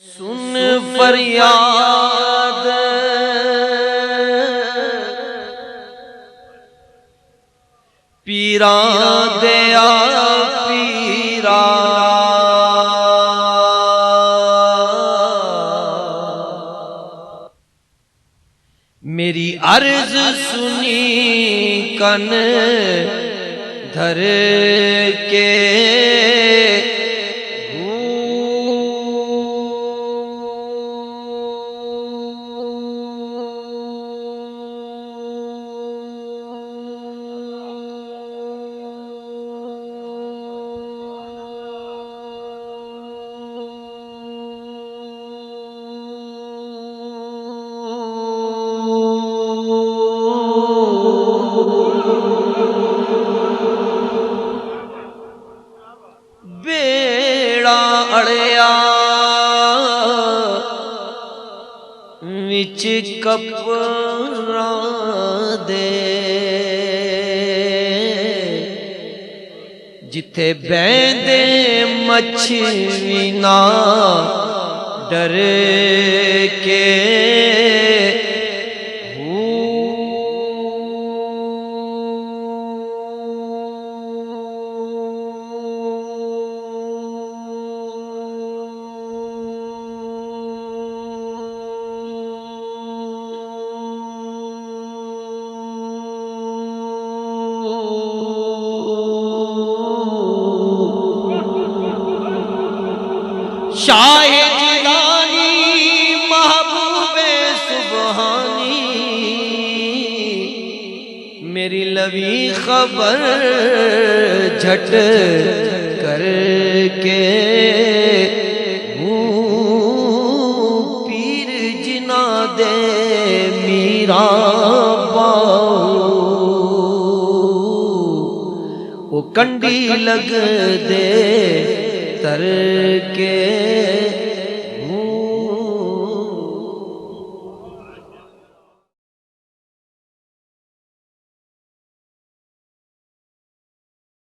सुन फरियाद पीरा दया पीरा, मेरी अर्ज सुनी कन धर के। बेड़ा अड़िया विच कपड़ा दे, जिथे बैंदे मछली ना डर के। शाहे जिलानी महबूबे सुबहानी, मेरी लवी खबर झट करके। पीर जिना दे मीरा बाऊ, वो कंडी लग दे तर के।